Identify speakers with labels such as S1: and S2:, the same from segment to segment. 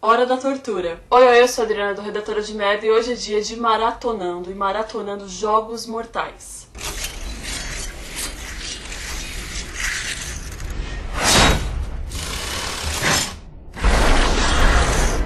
S1: Hora da tortura. Oi, eu sou a Adriana do Redatora de Merda e hoje é dia de maratonando Jogos Mortais.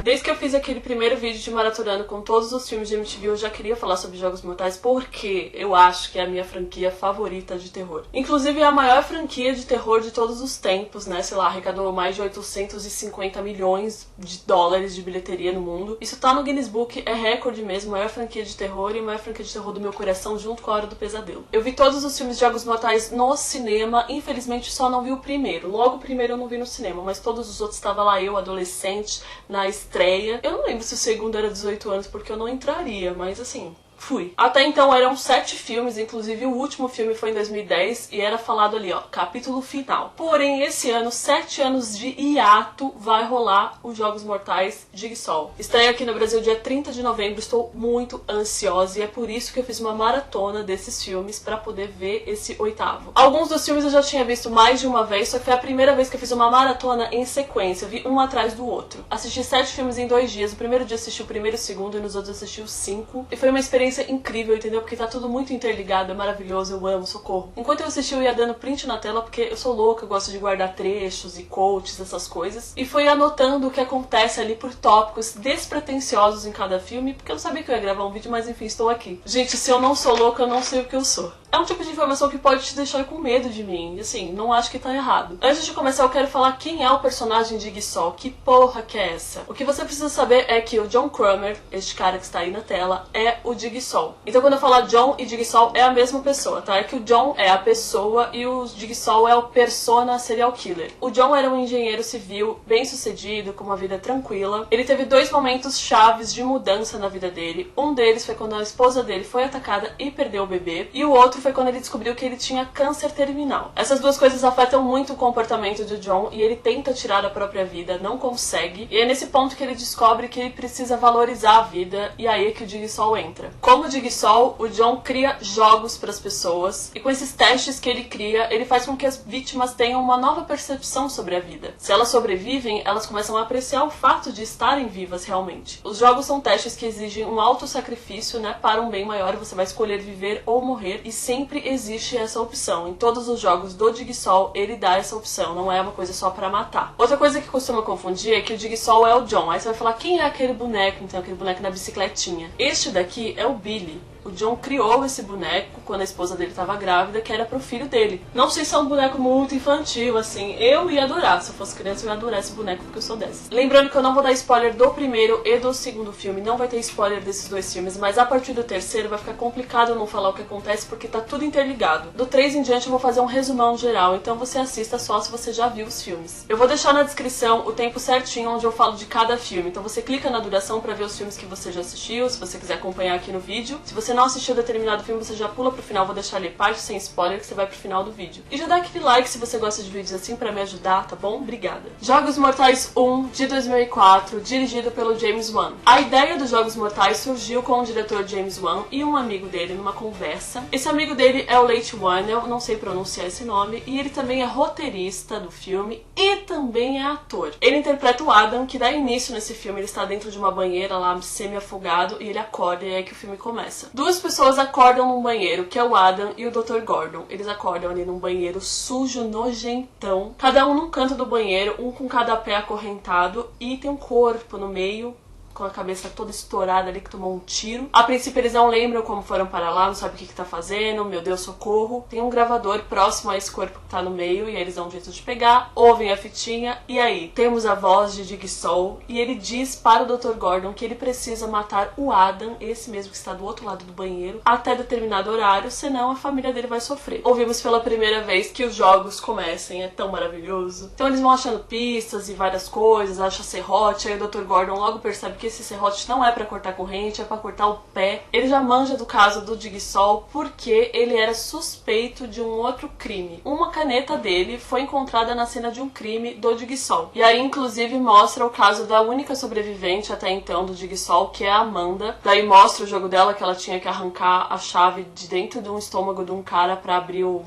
S1: Desde que eu fiz aquele primeiro vídeo de maratonando com todos os filmes de MTV, eu já queria falar sobre Jogos Mortais porque eu acho que é a minha franquia favorita de terror. Inclusive é a maior franquia de terror de todos os tempos, né? Sei lá, arrecadou mais de 850 milhões de dólares de bilheteria no mundo. Isso tá no Guinness Book, é recorde mesmo, maior franquia de terror e maior franquia de terror do meu coração junto com a Hora do Pesadelo. Eu vi todos os filmes de Jogos Mortais no cinema, infelizmente só não vi o primeiro. Logo o primeiro eu não vi no cinema, mas todos os outros estava lá eu, adolescente, na estreia. Eu não lembro se o segundo era 18 anos, porque eu não entraria, mas assim, fui. Até então eram 7 filmes, inclusive o último filme foi em 2010 e era falado ali, ó, capítulo final. Porém, esse ano, 7 anos de hiato, vai rolar os Jogos Mortais Jigsaw. Estreia aqui no Brasil dia 30 de novembro, estou muito ansiosa e é por isso que eu fiz uma maratona desses filmes pra poder ver esse 8º. Alguns dos filmes eu já tinha visto mais de uma vez, só que foi a primeira vez que eu fiz uma maratona em sequência, eu vi um atrás do outro. Assisti 7 filmes em 2 dias, no primeiro dia assisti o primeiro e o segundo e nos outros assisti os 5. E foi uma experiência incrível, entendeu? Porque tá tudo muito interligado, é maravilhoso, eu amo, socorro. Enquanto eu assisti, eu ia dando print na tela, porque eu sou louca, eu gosto de guardar trechos e quotes, essas coisas. E fui anotando o que acontece ali por tópicos despretensiosos em cada filme, porque eu não sabia que eu ia gravar um vídeo, mas enfim, estou aqui. Gente, se eu não sou louca, eu não sei o que eu sou. É um tipo de informação que pode te deixar com medo de mim, e assim, não acho que tá errado. Antes de começar, eu quero falar quem é o personagem de Jigsaw, que porra que é essa? O que você precisa saber é que o John Kramer, este cara que está aí na tela, é o Jigsaw. Então quando eu falar John e Jigsaw é a mesma pessoa, tá? É que o John é a pessoa e o Jigsaw é o persona serial killer. O John era um engenheiro civil bem sucedido, com uma vida tranquila. Ele teve 2 momentos chaves de mudança na vida dele. Um deles foi quando a esposa dele foi atacada e perdeu o bebê. E o outro foi quando ele descobriu que ele tinha câncer terminal. Essas duas coisas afetam muito o comportamento de John e ele tenta tirar a própria vida, não consegue. E é nesse ponto que ele descobre que ele precisa valorizar a vida e aí é que o Jigsaw entra. Como Jigsaw, o John cria jogos para as pessoas e com esses testes que ele cria, ele faz com que as vítimas tenham uma nova percepção sobre a vida. Se elas sobrevivem, elas começam a apreciar o fato de estarem vivas realmente. Os jogos são testes que exigem um alto sacrifício, né, para um bem maior. Você vai escolher viver ou morrer e sempre existe essa opção. Em todos os jogos do Jigsaw, ele dá essa opção, não é uma coisa só pra matar. Outra coisa que costuma confundir é que o Jigsaw é o John. Aí você vai falar, quem é aquele boneco, então, aquele boneco na bicicletinha? Este daqui é o Billy. O John criou esse boneco quando a esposa dele estava grávida, que era pro filho dele. Não sei se é um boneco muito infantil, assim. Eu ia adorar. Se eu fosse criança, eu ia adorar esse boneco, porque eu sou dessas. Lembrando que eu não vou dar spoiler do primeiro e do segundo filme. Não vai ter spoiler desses 2 filmes, mas a partir do terceiro vai ficar complicado eu não falar o que acontece, porque tá tudo interligado. Do 3 em diante eu vou fazer um resumão geral, então você assista só se você já viu os filmes. Eu vou deixar na descrição o tempo certinho onde eu falo de cada filme. Então você clica na duração pra ver os filmes que você já assistiu, se você quiser acompanhar aqui no vídeo. Se você não assistiu determinado filme, você já pula pro final, vou deixar ali parte sem spoiler que você vai pro final do vídeo. E já dá aquele like se você gosta de vídeos assim pra me ajudar, tá bom? Obrigada. Jogos Mortais 1, de 2004, dirigido pelo James Wan. A ideia dos Jogos Mortais surgiu com o diretor James Wan e um amigo dele numa conversa. Esse amigo dele é o Leigh Whannell, não sei pronunciar esse nome, e ele também é roteirista do filme e também é ator. Ele interpreta o Adam, que dá início nesse filme. Ele está dentro de uma banheira lá, semi-afogado, e ele acorda, e é aí que o filme começa. 2 pessoas acordam num banheiro, que é o Adam e o Dr. Gordon. Eles acordam ali num banheiro sujo, nojentão. Cada um num canto do banheiro, um com cada pé acorrentado, e tem um corpo no meio, com a cabeça toda estourada ali, que tomou um tiro. A princípio eles não lembram como foram para lá, não sabem o que tá fazendo, meu Deus, socorro. Tem um gravador próximo a esse corpo que tá no meio, e aí eles dão um jeito de pegar, ouvem a fitinha, e aí temos a voz de Jigsaw, e ele diz para o Dr. Gordon que ele precisa matar o Adam, esse mesmo que está do outro lado do banheiro, até determinado horário, senão a família dele vai sofrer. Ouvimos pela primeira vez que os jogos comecem, é tão maravilhoso. Então eles vão achando pistas e várias coisas, acha serrote, aí o Dr. Gordon logo percebe que que esse serrote não é pra cortar corrente, é pra cortar o pé. Ele já manja do caso do Jigsaw porque ele era suspeito de um outro crime. Uma caneta dele foi encontrada na cena de um crime do Jigsaw. E aí, inclusive, mostra o caso da única sobrevivente até então do Jigsaw, que é a Amanda. Daí mostra o jogo dela, que ela tinha que arrancar a chave de dentro de um estômago de um cara pra abrir um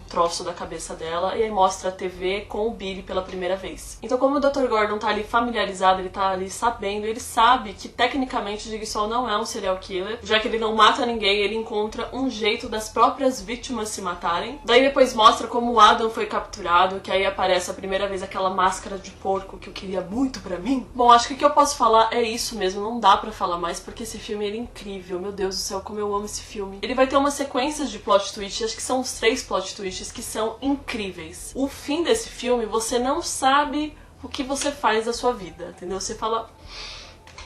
S1: troço da cabeça dela. E aí mostra a TV com o Billy pela primeira vez. Então, como o Dr. Gordon tá ali familiarizado, ele tá ali sabendo, ele sabe que tecnicamente o Jigsaw não é um serial killer, já que ele não mata ninguém, ele encontra um jeito das próprias vítimas se matarem. Daí depois mostra como o Adam foi capturado, que aí aparece a primeira vez aquela máscara de porco que eu queria muito pra mim. Bom, acho que o que eu posso falar é isso mesmo, não dá pra falar mais, porque esse filme ele é incrível, meu Deus do céu, como eu amo esse filme. Ele vai ter uma sequência de plot twists, acho que são os 3 plot twists que são incríveis. O fim desse filme, você não sabe o que você faz da sua vida, entendeu? Você fala...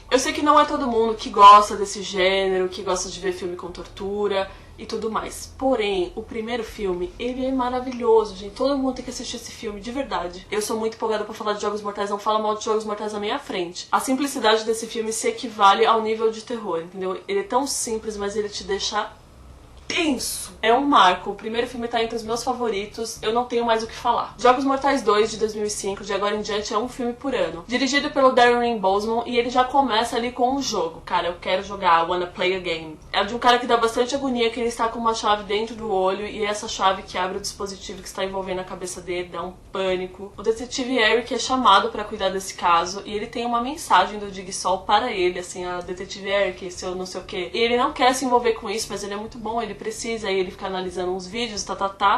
S1: Eu sei que não é todo mundo que gosta desse gênero, que gosta de ver filme com tortura e tudo mais. Porém, o primeiro filme, ele é maravilhoso, gente. Todo mundo tem que assistir esse filme, de verdade. Eu sou muito empolgada pra falar de Jogos Mortais, não fala mal de Jogos Mortais na minha frente. A simplicidade desse filme se equivale ao nível de terror, entendeu? Ele é tão simples, mas ele te deixa tenso. É um marco. O primeiro filme tá entre os meus favoritos. Eu não tenho mais o que falar. Jogos Mortais 2, de 2005, de agora em diante, é um filme por ano. Dirigido pelo Darren Lynn Bousman, e ele já começa ali com um jogo. Cara, eu quero jogar, I wanna play a game. É de um cara que dá bastante agonia, que ele está com uma chave dentro do olho, e essa chave que abre o dispositivo que está envolvendo a cabeça dele, dá um pânico. O detetive Eric é chamado pra cuidar desse caso, e ele tem uma mensagem do Jigsaw para ele, assim, a detetive Eric, seu não sei o que. E ele não quer se envolver com isso, mas ele é muito bom, ele precisa, aí ele fica analisando uns vídeos,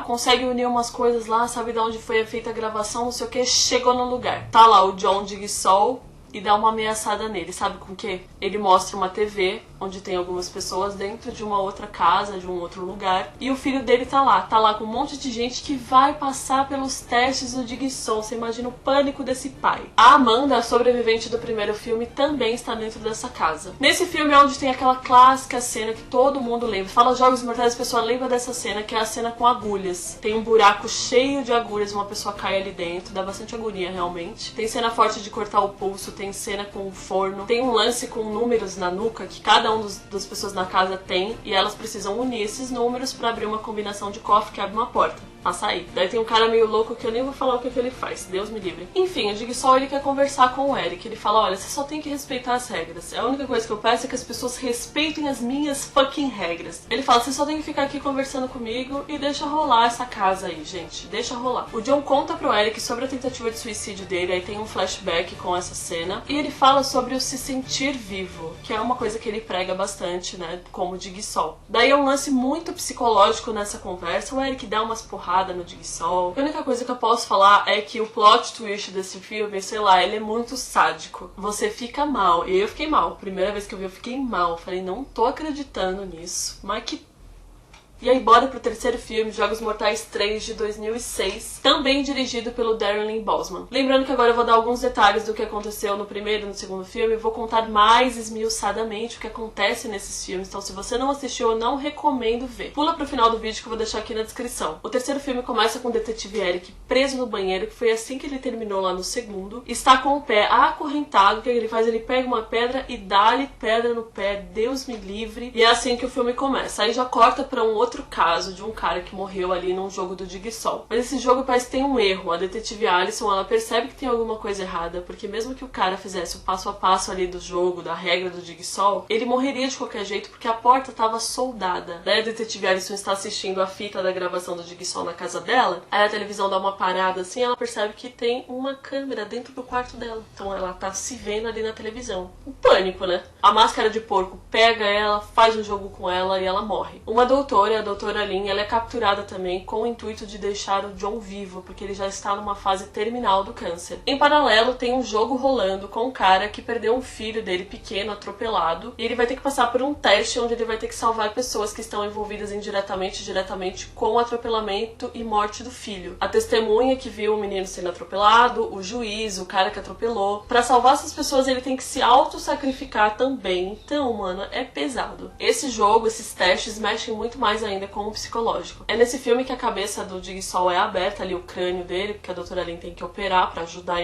S1: consegue unir umas coisas lá, sabe de onde foi feita a gravação, não sei o que, chegou no lugar. Tá lá o John Jigsaw e dá uma ameaçada nele, sabe com o quê? Ele mostra uma TV onde tem algumas pessoas dentro de uma outra casa, de um outro lugar, e o filho dele tá lá com um monte de gente que vai passar pelos testes do Jigsaw. Você imagina o pânico desse pai. A Amanda, a sobrevivente do primeiro filme, também está dentro dessa casa. Nesse filme é onde tem aquela clássica cena que todo mundo lembra. Fala Jogos Mortais, a pessoa lembra dessa cena, que é a cena com agulhas. Tem um buraco cheio de agulhas, uma pessoa cai ali dentro, dá bastante agonia realmente. Tem cena forte de cortar o pulso, tem cena com o forno, tem um lance com números na nuca que cada das pessoas na casa tem, e elas precisam unir esses números pra abrir uma combinação de cofre que abre uma porta. Pra sair. Daí tem um cara meio louco que eu nem vou falar o que ele faz, Deus me livre. Enfim, o Jigsaw ele quer conversar com o Eric. Ele fala, olha, você só tem que respeitar as regras. A única coisa que eu peço é que as pessoas respeitem as minhas fucking regras. Ele fala, você só tem que ficar aqui conversando comigo e deixa rolar essa casa aí, gente. Deixa rolar. O John conta pro Eric sobre a tentativa de suicídio dele, aí tem um flashback com essa cena. E ele fala sobre o se sentir vivo, que é uma coisa que ele prega bastante, né, como Jigsaw. Daí é um lance muito psicológico nessa conversa. O Eric dá umas porradas no Jigsaw. A única coisa que eu posso falar é que o plot twist desse filme, sei lá, ele é muito sádico. Você fica mal. E eu fiquei mal. Primeira vez que eu vi, eu fiquei mal. Falei, não tô acreditando nisso. Mas que... E aí bora pro terceiro filme, Jogos Mortais 3, de 2006, também dirigido pelo Darren Lynn Bousman. Lembrando que agora eu vou dar alguns detalhes do que aconteceu no primeiro e no segundo filme, vou contar mais esmiuçadamente o que acontece nesses filmes, então se você não assistiu, eu não recomendo ver. Pula pro final do vídeo que eu vou deixar aqui na descrição. O terceiro filme começa com o detetive Eric preso no banheiro, que foi assim que ele terminou lá no segundo. Está com o pé acorrentado, o que ele faz? Ele pega uma pedra e dá-lhe pedra no pé, Deus me livre. E é assim que o filme começa. Aí já corta pra um outro caso de um cara que morreu ali num jogo do Jigsaw. Mas esse jogo parece que tem um erro. A detetive Alison, ela percebe que tem alguma coisa errada, porque mesmo que o cara fizesse o passo a passo ali do jogo, da regra do Jigsaw, ele morreria de qualquer jeito porque a porta estava soldada. Daí a detetive Alison está assistindo a fita da gravação do Jigsaw na casa dela, aí a televisão dá uma parada assim, ela percebe que tem uma câmera dentro do quarto dela. Então ela tá se vendo ali na televisão. Um pânico, né? A máscara de porco pega ela, faz um jogo com ela e ela morre. Uma doutora, a doutora Lynn, ela é capturada também com o intuito de deixar o John vivo, porque ele já está numa fase terminal do câncer. Em paralelo, tem um jogo rolando com um cara que perdeu um filho dele pequeno, atropelado, e ele vai ter que passar por um teste onde ele vai ter que salvar pessoas que estão envolvidas indiretamente e diretamente com o atropelamento e morte do filho. A testemunha que viu o menino sendo atropelado, o juiz, o cara que atropelou. Pra salvar essas pessoas, ele tem que se auto-sacrificar também. Então, mano, é pesado. Esse jogo, esses testes mexem muito mais ainda com o psicológico. É nesse filme que a cabeça do Jigsaw é aberta ali, o crânio dele, porque a doutora Lynn tem que operar pra ajudar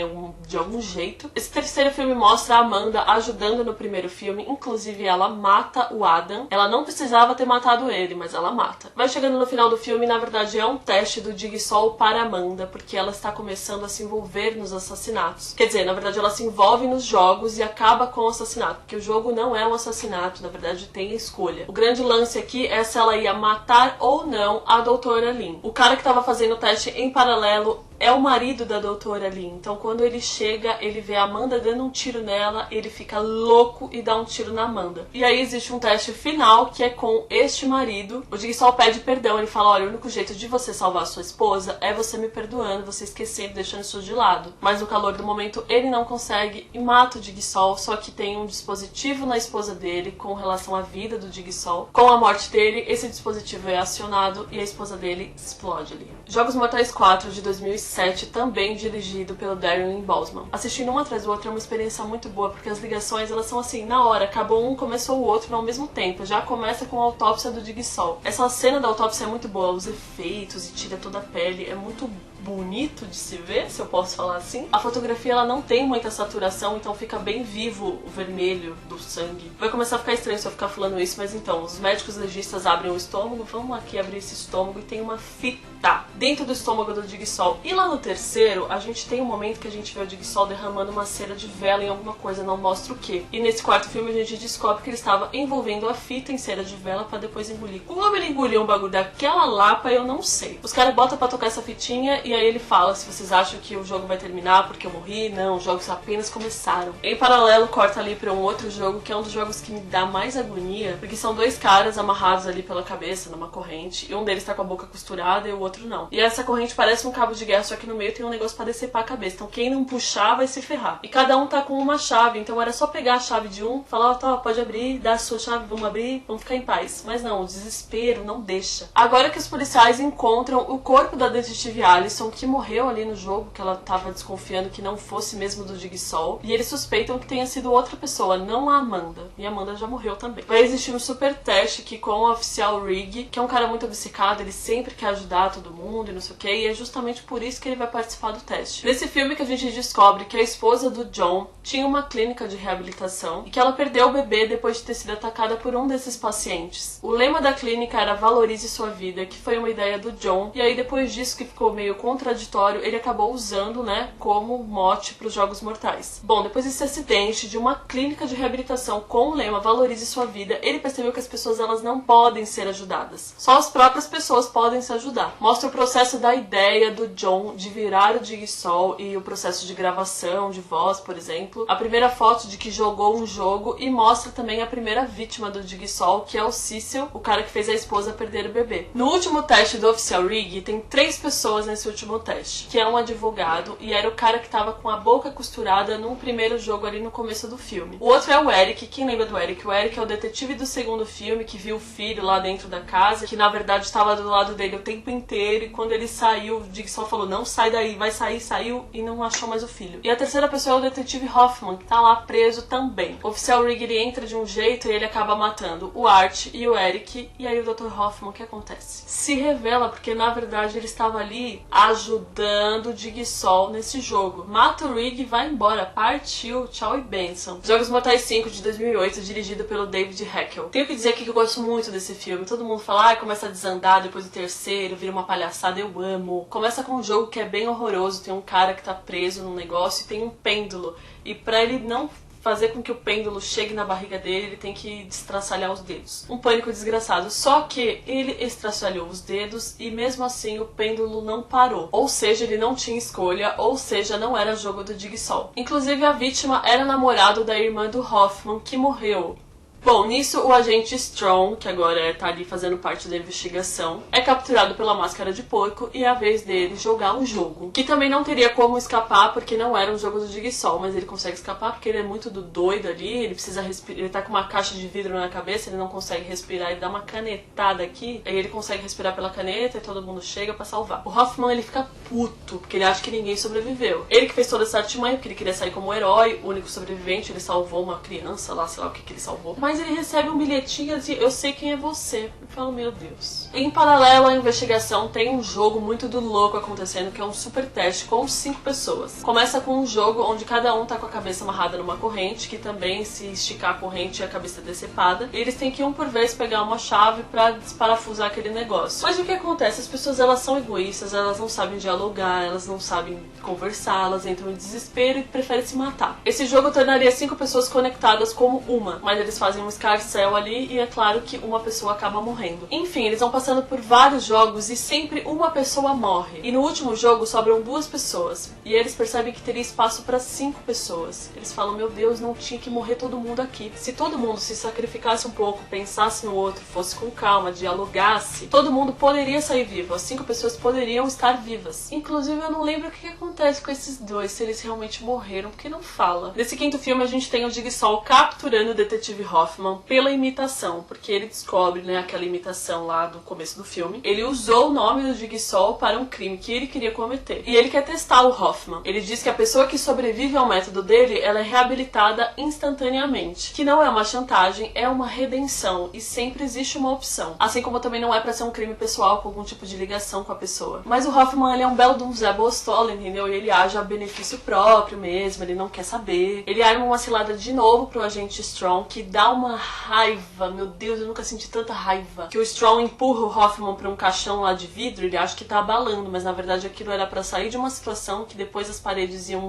S1: de algum jeito. Esse terceiro filme mostra a Amanda ajudando no primeiro filme, inclusive ela mata o Adam. Ela não precisava ter matado ele, mas ela mata. Vai chegando no final do filme, na verdade é um teste do Jigsaw para Amanda, porque ela está começando a se envolver nos assassinatos. Quer dizer, na verdade ela se envolve nos jogos e acaba com o assassinato, porque o jogo não é um assassinato, na verdade tem a escolha. O grande lance aqui é se ela ia matar ou não a doutora Lynn. O cara que estava fazendo o teste em paralelo é o marido da doutora Lynn. Então quando ele chega, ele vê a Amanda dando um tiro nela, ele fica louco e dá um tiro na Amanda. E aí existe um teste final que é com este marido. O Jigsaw pede perdão, ele fala, olha, o único jeito de você salvar a sua esposa é você me perdoando, você esquecendo, deixando isso de lado. Mas no calor do momento ele não consegue e mata o Jigsaw, só que tem um dispositivo na esposa dele com relação à vida do Jigsaw. Com a morte dele, esse dispositivo é acionado e a esposa dele explode ali. Jogos Mortais 4 de 2007, também dirigido pelo Darren Bousman. Assistindo um atrás do outro é uma experiência muito boa, porque as ligações elas são assim, na hora, acabou um, começou o outro ao mesmo tempo. Já começa com a autópsia do Jigsaw. Essa cena da autópsia é muito boa, os efeitos e tira toda a pele, é muito bonito de se ver, se eu posso falar assim. A fotografia ela não tem muita saturação, então fica bem vivo o vermelho do sangue. Vai começar a ficar estranho se eu ficar falando isso, mas então, os médicos legistas abrem o estômago, vamos aqui abrir esse estômago e tem uma fita dentro do estômago do Jigsaw. E lá no terceiro, a gente tem um momento que a gente vê o Jigsaw derramando uma cera de vela em alguma coisa, não mostra o que. E nesse quarto filme a gente descobre que ele estava envolvendo a fita em cera de vela pra depois engolir. Como ele engoliu um bagulho daquela lapa, eu não sei. Os caras botam pra tocar essa fitinha e aí ele fala, se vocês acham que o jogo vai terminar porque eu morri, não, os jogos apenas começaram. Em paralelo, corta ali pra um outro jogo, que é um dos jogos que me dá mais agonia, porque são dois caras amarrados ali pela cabeça, numa corrente, e um deles tá com a boca costurada e o outro não. E essa corrente parece um cabo de guerra, só que no meio tem um negócio pra decepar a cabeça, então quem não puxar vai se ferrar. E cada um tá com uma chave, então era só pegar a chave de um, falar, ó, tá, pode abrir, dá a sua chave, vamos abrir, vamos ficar em paz. Mas não, o desespero não deixa. Agora que os policiais encontram o corpo da detetive Allison, que morreu ali no jogo, que ela tava desconfiando que não fosse mesmo do Jigsaw, e eles suspeitam que tenha sido outra pessoa, não a Amanda. E a Amanda já morreu também. Vai existir um super teste que com o oficial Rigg, que é um cara muito obcecado, ele sempre quer ajudar todo mundo e não sei o que, e é justamente por isso que ele vai participar do teste. Nesse filme que a gente descobre que a esposa do John tinha uma clínica de reabilitação e que ela perdeu o bebê depois de ter sido atacada por um desses pacientes. O lema da clínica era Valorize Sua Vida, que foi uma ideia do John, e aí depois disso que ficou meio contraditório, ele acabou usando, né, como mote para os Jogos Mortais. Bom, depois desse acidente de uma clínica de reabilitação com o lema Valorize Sua Vida, ele percebeu que as pessoas elas não podem ser ajudadas. Só as próprias pessoas podem se ajudar. Mostra o processo da ideia do John de virar o Jigsaw e o processo de gravação de voz, por exemplo. A primeira foto de que jogou um jogo e mostra também a primeira vítima do Jigsaw, que é o Cecil, o cara que fez a esposa perder o bebê. No último teste do oficial Rigg, tem 3 pessoas nesse último teste, que é um advogado e era o cara que tava com a boca costurada num primeiro jogo ali no começo do filme. O outro é o Eric. Quem lembra do Eric? O Eric é o detetive do segundo filme que viu o filho lá dentro da casa, que na verdade estava do lado dele o tempo inteiro, e quando ele saiu, o Jigsaw falou, não sai daí, vai sair, saiu, e não achou mais o filho. E a terceira pessoa é o detetive Hoffman, que tá lá preso também. O oficial Rigg, ele entra de um jeito e ele acaba matando o Art e o Eric, e aí o Dr. Hoffman, o que acontece? Se revela, porque na verdade ele estava ali ajudando o Jigsaw nesse jogo. Mata o Rigg e vai embora, partiu, tchau e benção. Jogos Mortais 5 de 2008, dirigido pelo David Heckel. Tenho que dizer aqui que eu gosto muito desse filme. Todo mundo fala, ah, começa a desandar depois do terceiro, vira uma palhaçada, eu amo. Começa com um jogo que é bem horroroso, tem um cara que tá preso num negócio e tem um pêndulo. E pra ele não fazer com que o pêndulo chegue na barriga dele, ele tem que destraçalhar os dedos. Um pânico desgraçado. Só que ele estraçalhou os dedos e mesmo assim o pêndulo não parou. Ou seja, ele não tinha escolha, ou seja, não era jogo do Jigsaw. Inclusive a vítima era namorado da irmã do Hoffman, que morreu. Bom, nisso o agente Strong, que agora tá ali fazendo parte da investigação, é capturado pela Máscara de Porco e é a vez dele jogar um jogo. Que também não teria como escapar porque não era um jogo do Jigsaw, mas ele consegue escapar porque ele é muito doido ali, ele precisa respirar, ele tá com uma caixa de vidro na cabeça, ele não consegue respirar, ele dá uma canetada aqui, aí ele consegue respirar pela caneta e todo mundo chega pra salvar. O Hoffman, ele fica puto, porque ele acha que ninguém sobreviveu. Ele que fez toda essa artimanha, porque ele queria sair como herói, o único sobrevivente, ele salvou uma criança lá, sei lá o que ele salvou. Mas mas ele recebe um bilhetinho assim, eu sei quem é você. Eu falo, meu Deus. Em paralelo à investigação, tem um jogo muito do louco acontecendo, que é um super teste com 5 pessoas. Começa com um jogo onde cada um tá com a cabeça amarrada numa corrente, que também, se esticar a corrente, a cabeça é decepada. E eles têm que, um por vez, pegar uma chave pra desparafusar aquele negócio. Mas o que acontece? As pessoas, elas são egoístas, elas não sabem dialogar, elas não sabem conversar, elas entram em desespero e preferem se matar. Esse jogo tornaria 5 pessoas conectadas como uma, mas eles fazem um escarcéu ali e é claro que uma pessoa acaba morrendo. Enfim, eles vão passando por vários jogos e sempre uma pessoa morre. E no último jogo sobram 2 pessoas. E eles percebem que teria espaço para 5 pessoas. Eles falam, meu Deus, não tinha que morrer todo mundo aqui. Se todo mundo se sacrificasse um pouco, pensasse no outro, fosse com calma, dialogasse, todo mundo poderia sair vivo. As 5 pessoas poderiam estar vivas. Inclusive, eu não lembro o que acontece com esses 2, se eles realmente morreram, porque não fala. Nesse 5º filme, a gente tem o Jigsaw capturando o detetive Hoffman pela imitação, porque ele descobre, né, aquela imitação lá do começo do filme. Ele usou o nome do Jigsaw para um crime que ele queria cometer. E ele quer testar o Hoffman. Ele diz que a pessoa que sobrevive ao método dele, ela é reabilitada instantaneamente. Que não é uma chantagem, é uma redenção. E sempre existe uma opção. Assim como também não é pra ser um crime pessoal com algum tipo de ligação com a pessoa. Mas o Hoffman, ele é um belo de um Zé Bostola, entendeu? E ele age a benefício próprio mesmo, ele não quer saber. Ele arma uma cilada de novo pro agente Strong, que dá uma raiva. Meu Deus, eu nunca senti tanta raiva. Que o Strong empurra o Hoffman pra um caixão lá de vidro, ele acha que tá abalando, mas na verdade aquilo era pra sair de uma situação que depois as paredes iam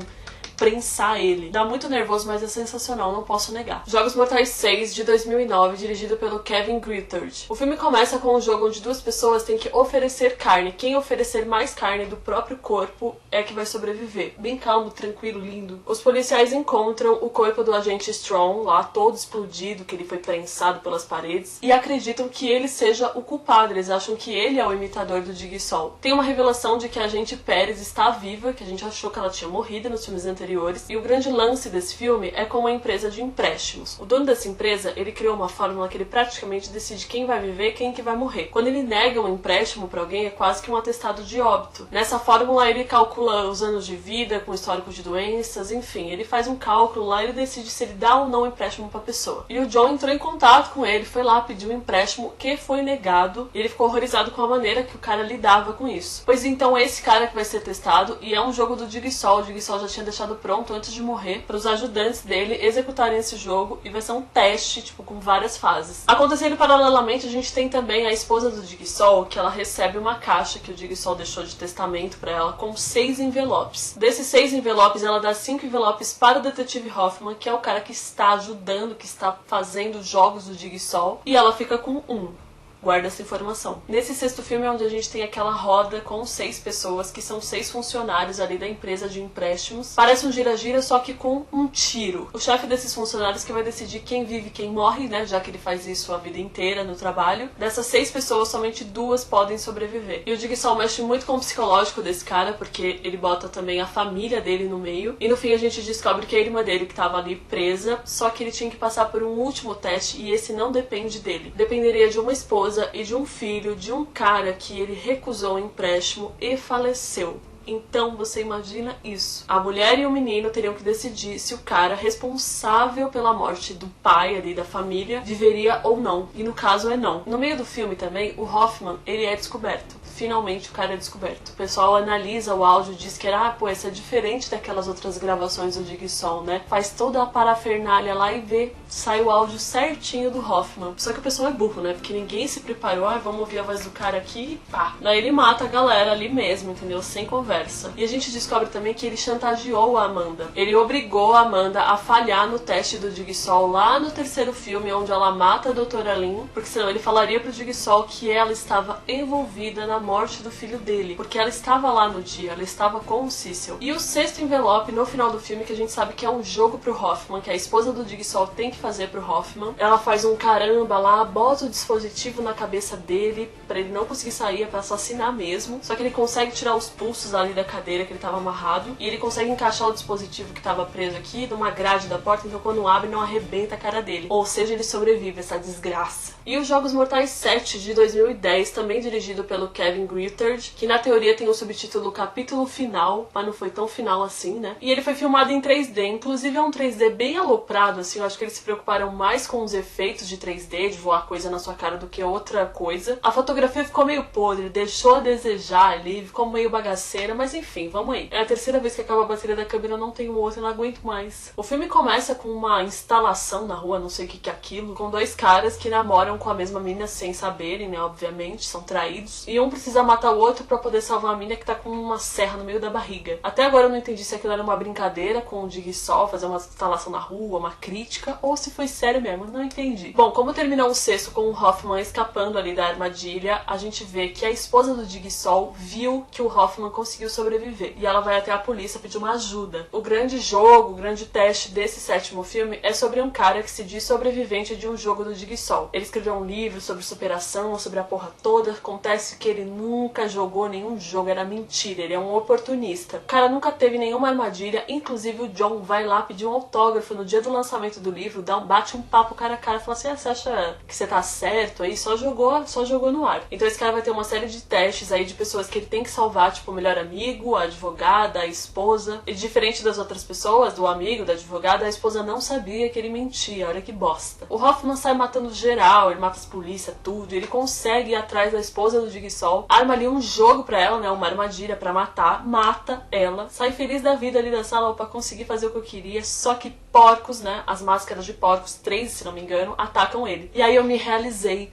S1: prensar ele. Dá muito nervoso, mas é sensacional, não posso negar. Jogos Mortais 6, de 2009, dirigido pelo Kevin Greutert. O filme começa com um jogo onde 2 pessoas têm que oferecer carne. Quem oferecer mais carne do próprio corpo é que vai sobreviver. Bem calmo, tranquilo, lindo. Os policiais encontram o corpo do agente Strong, lá todo explodido, que ele foi prensado pelas paredes, e acreditam que ele seja o culpado. Eles acham que ele é o imitador do Jigsaw. Tem uma revelação de que a agente Pérez está viva, que a gente achou que ela tinha morrido nos filmes anteriores. E o grande lance desse filme é com uma empresa de empréstimos. O dono dessa empresa, ele criou uma fórmula que ele praticamente decide quem vai viver e quem que vai morrer. Quando ele nega um empréstimo pra alguém, é quase que um atestado de óbito. Nessa fórmula, ele calcula os anos de vida com histórico de doenças, enfim, ele faz um cálculo lá e ele decide se ele dá ou não um empréstimo pra pessoa. E o John entrou em contato com ele, foi lá, pediu um empréstimo que foi negado, e ele ficou horrorizado com a maneira que o cara lidava com isso. Pois então, esse cara que vai ser testado, e é um jogo do Jigsaw. O Jigsaw já tinha deixado pronto antes de morrer para os ajudantes dele executarem esse jogo, e vai ser um teste, tipo, com várias fases. Acontecendo paralelamente, a gente tem também a esposa do Jigsaw, que ela recebe uma caixa que o Jigsaw deixou de testamento para ela, com 6 envelopes. Desses 6 envelopes, ela dá 5 envelopes para o detetive Hoffman, que é o cara que está ajudando, que está fazendo os jogos do Jigsaw, e ela fica com 1. Guarda essa informação. Nesse 6º filme é onde a gente tem aquela roda com 6 pessoas, que são 6 funcionários ali da empresa de empréstimos. Parece um gira-gira, só que com um tiro. O chefe desses funcionários que vai decidir quem vive e quem morre, né, já que ele faz isso a vida inteira no trabalho. Dessas 6 pessoas, somente 2 podem sobreviver. E o Jigsaw mexe muito com o psicológico desse cara, porque ele bota também a família dele no meio. E no fim a gente descobre que é a irmã dele que estava ali presa, só que ele tinha que passar por um último teste, e esse não depende dele. Dependeria de uma esposa e de um filho de um cara que ele recusou o empréstimo e faleceu. Então, você imagina isso. A mulher e o menino teriam que decidir se o cara responsável pela morte do pai ali da família viveria ou não. E no caso é não. No meio do filme também, o Hoffman, ele é descoberto. Finalmente o cara é descoberto. O pessoal analisa o áudio e diz que pô, essa é diferente daquelas outras gravações do Jigsaw, né? Faz toda a parafernália lá e vê, sai o áudio certinho do Hoffman. Só que o pessoal é burro, né? Porque ninguém se preparou, vamos ouvir a voz do cara aqui e pá. Daí ele mata a galera ali mesmo, entendeu? Sem conversa. E a gente descobre também que ele chantageou a Amanda. Ele obrigou a Amanda a falhar no teste do Jigsaw lá no 3º filme, onde ela mata a Dra. Lynn, porque senão ele falaria pro Jigsaw que ela estava envolvida na morte do filho dele, porque ela estava lá no dia, ela estava com o Cecil. E o 6º envelope, no final do filme, que a gente sabe que é um jogo pro Hoffman, que a esposa do Jigsaw tem que fazer pro Hoffman. Ela faz um caramba lá, bota o dispositivo na cabeça dele, pra ele não conseguir sair, é pra assassinar mesmo. Só que ele consegue tirar os pulsos ali da cadeira que ele tava amarrado, e ele consegue encaixar o dispositivo que tava preso aqui numa grade da porta, então quando abre não arrebenta a cara dele. Ou seja, ele sobrevive essa desgraça. E os Jogos Mortais 7, de 2010, também dirigido pelo Kevin Ellen Grittard, que na teoria tem o subtítulo Capítulo Final, mas não foi tão final assim, né? E ele foi filmado em 3D, inclusive é um 3D bem aloprado, assim, eu acho que eles se preocuparam mais com os efeitos de 3D, de voar coisa na sua cara do que outra coisa. A fotografia ficou meio podre, deixou a desejar ali, ficou meio bagaceira, mas enfim, vamos aí. É a terceira vez que acaba a bateria da câmera, eu não tenho outra, eu não aguento mais. O filme começa com uma instalação na rua, não sei o que é aquilo, com dois caras que namoram com a mesma mina sem saberem, né, obviamente, são traídos, e um precisa matar o outro pra poder salvar a mina que tá com uma serra no meio da barriga. Até agora eu não entendi se aquilo era uma brincadeira com o Jigsaw, fazer uma instalação na rua, uma crítica, ou se foi sério mesmo, não entendi. Bom, como terminou o sexto com o Hoffman escapando ali da armadilha, a gente vê que a esposa do Jigsaw viu que o Hoffman conseguiu sobreviver, e ela vai até a polícia pedir uma ajuda. O grande jogo, o grande teste desse sétimo filme é sobre um cara que se diz sobrevivente de um jogo do Jigsaw. Ele escreveu um livro sobre superação, sobre a porra toda. Acontece que ele nunca jogou nenhum jogo, era mentira, ele é um oportunista. O cara nunca teve nenhuma armadilha, inclusive o John vai lá pedir um autógrafo no dia do lançamento do livro, bate um papo cara a cara, fala assim, você acha que você tá certo aí? Só jogou no ar. Então esse cara vai ter uma série de testes aí de pessoas que ele tem que salvar, tipo o melhor amigo, a advogada, a esposa. E diferente das outras pessoas, do amigo, da advogada, a esposa não sabia que ele mentia, olha que bosta. O Hoffman sai matando geral, ele mata as polícias, tudo, e ele consegue ir atrás da esposa do Jigsaw, arma ali um jogo pra ela, né, uma armadilha pra matar, mata ela, sai feliz da vida ali da sala pra conseguir fazer o que eu queria, só que porcos, né, as máscaras de porcos, 3 se não me engano, atacam ele. E aí eu me realizei.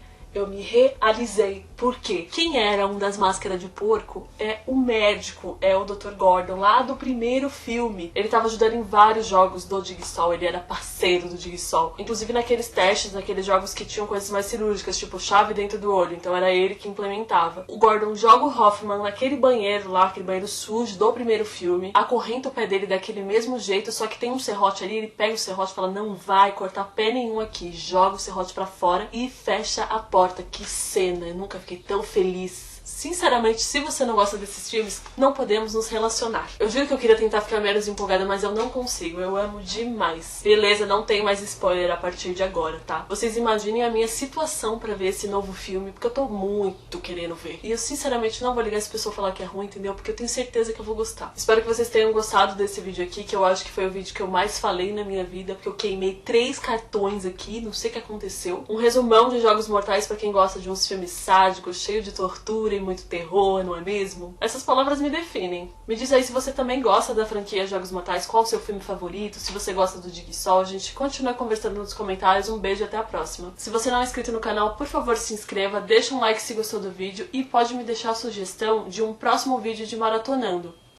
S1: Por quê? Quem era um das máscaras de porco é o médico, é o Dr. Gordon, lá do primeiro filme. Ele tava ajudando em vários jogos do Jigsaw, ele era parceiro do Jigsaw. Inclusive naqueles testes, naqueles jogos que tinham coisas mais cirúrgicas, tipo chave dentro do olho, então era ele que implementava. O Gordon joga o Hoffman naquele banheiro lá, aquele banheiro sujo do primeiro filme, acorrenta o pé dele daquele mesmo jeito, só que tem um serrote ali, ele pega o serrote e fala, não vai cortar pé nenhum aqui, joga o serrote pra fora e fecha a porta. Que cena, eu nunca fiquei tão feliz. Sinceramente, se você não gosta desses filmes, não podemos nos relacionar. Eu juro que eu queria tentar ficar menos empolgada, mas eu não consigo. Eu amo demais. Beleza, não tem mais spoiler a partir de agora, tá? Vocês imaginem a minha situação pra ver esse novo filme, porque eu tô muito querendo ver. E eu sinceramente não vou ligar se a pessoa falar que é ruim, entendeu? Porque eu tenho certeza que eu vou gostar. Espero que vocês tenham gostado desse vídeo aqui, que eu acho que foi o vídeo que eu mais falei na minha vida, porque eu queimei 3 cartões aqui, não sei o que aconteceu. Um resumão de Jogos Mortais pra quem gosta de uns filmes sádicos, cheio de tortura e muito terror, não é mesmo? Essas palavras me definem. Me diz aí se você também gosta da franquia Jogos Mortais, qual o seu filme favorito, se você gosta do Jigsaw, a gente continua conversando nos comentários, um beijo e até a próxima. Se você não é inscrito no canal, por favor se inscreva, deixa um like se gostou do vídeo e pode me deixar a sugestão de um próximo vídeo de Maratonando.